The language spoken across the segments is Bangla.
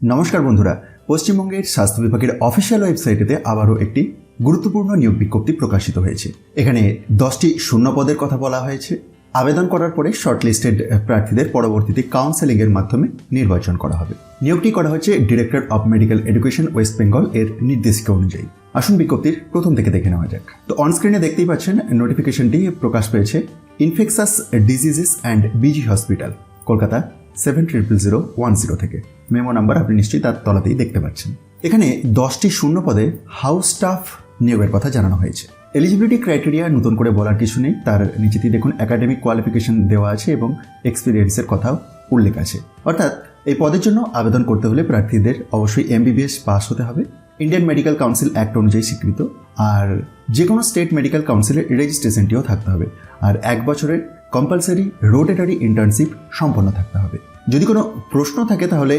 নমস্কার বন্ধুরা, পশ্চিমবঙ্গের স্বাস্থ্য বিভাগের অফিসিয়াল ওয়েবসাইটেতে আবারও একটি গুরুত্বপূর্ণ নিয়োগ বিজ্ঞপ্তি প্রকাশিত হয়েছে। এখানে 10টি শূন্য পদের কথা বলা হয়েছে। আবেদন করার পরে শর্টলিস্টেড প্রার্থীদের পরবর্তীতে কাউন্সেলিংয়ের মাধ্যমে নির্বাচন করা হবে। নিয়োগটি করা হয়েছে director of medical education West Bengal এর নির্দেশিকা অনুযায়ী। আসুন বিজ্ঞপ্তির প্রথম থেকে দেখে নেওয়া যাক। তো অনস্ক্রিনে দেখতেই পাচ্ছেন নোটিফিকেশনটি প্রকাশ পেয়েছে infectious diseases and busy hospital, Kolkata 700010 থেকে। মেমো নাম্বার আপনি নিশ্চয়ই তার তলাতেই দেখতে পাচ্ছেন। এখানে 10টি শূন্য পদে হাউস স্টাফ নিয়োগের কথা জানানো হয়েছে। এলিজিবিলিটি ক্রাইটেরিয়া নতুন করে বলার কিছু নেই, তার নিচেতেই দেখুন একাডেমিক কোয়ালিফিকেশন দেওয়া আছে এবং এক্সপিরিয়েন্সের কথাও উল্লেখ আছে। অর্থাৎ এই পদের জন্য আবেদন করতে হলে প্রার্থীদের অবশ্যই MBBS পাস হতে হবে, ইন্ডিয়ান মেডিকেল কাউন্সিল অ্যাক্ট অনুযায়ী স্বীকৃত, আর যে কোনো স্টেট মেডিকেল কাউন্সিলের রেজিস্ট্রেশনটিও থাকতে হবে, আর 1 বছরের কম্পালসারি রোটেটারি ইন্টার্নশিপ সম্পন্ন থাকতে হবে। যদি কোনো প্রশ্ন থাকে তাহলে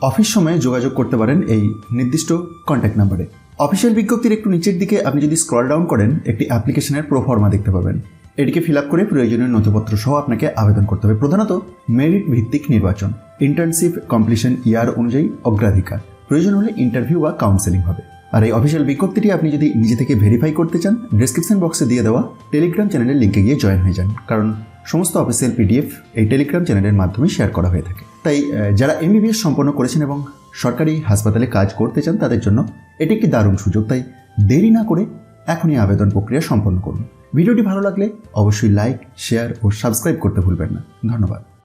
অফিস সময়ে যোগাযোগ করতে পারেন এই নির্দিষ্ট কন্ট্যাক্ট নাম্বারে। অফিসিয়াল বিজ্ঞপ্তির একটু নিচের দিকে আপনি যদি স্ক্রল ডাউন করেন একটি অ্যাপ্লিকেশনের প্রোফর্মা দেখতে পাবেন। এটিকে ফিল আপ করে প্রয়োজনীয় নথিপত্র সহ আপনাকে আবেদন করতে হবে। প্রধানত মেরিট ভিত্তিক নির্বাচন, ইন্টার্নশিপ কমপ্লিশন ইয়ার অনুযায়ী অগ্রাধিকার, প্রয়োজন হলে ইন্টারভিউ বা কাউন্সেলিং হবে। আর এই অফিসিয়াল বিজ্ঞপ্তিটি আপনি যদি নিজে থেকে ভেরিফাই করতে চান, ডেসক্রিপশন বক্সে দিয়ে দেওয়া টেলিগ্রাম চ্যানেলের লিঙ্কে গিয়ে জয়েন হয়ে যান, কারণ সমস্ত অফিসিয়াল PDF এই টেলিগ্রাম চ্যানেলের মাধ্যমে শেয়ার করা হয়ে থাকে। তাই যারা MBBS সম্পন্ন করেছেন এবং সরকারি হাসপাতালে কাজ করতে চান তাদের জন্য এটি একটি দারুণ সুযোগ। তাই দেরি না করে এখনই আবেদন প্রক্রিয়া সম্পন্ন করুন। ভিডিওটি ভালো লাগলে অবশ্যই লাইক, শেয়ার ও সাবস্ক্রাইব করতে ভুলবেন না। ধন্যবাদ।